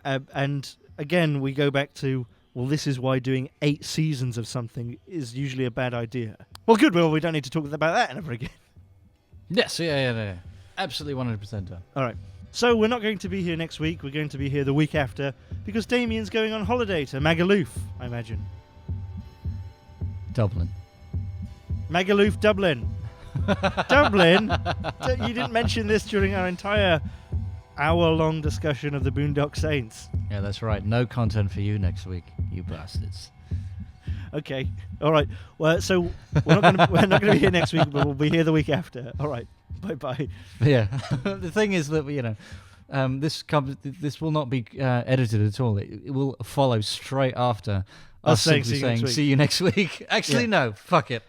And again, we go back to, well, this is why doing 8 seasons of something is usually a bad idea. Well, good. Well, we don't need to talk about that ever again. Yes, yeah. Absolutely 100% done. All right. So we're not going to be here next week. We're going to be here the week after because Damien's going on holiday to Magaluf, I imagine. Dublin. Magaluf, Dublin. Dublin? You didn't mention this during our entire hour-long discussion of the Boondock Saints. Yeah, that's right. No content for you next week, you bastards. Okay. All right. Well, so we're not going to be here next week, but we'll be here the week after. All right. Bye-bye. Yeah. The thing is that, this will not be edited at all. It will follow straight after us saying simply saying, see you next week. Actually, no. Fuck it.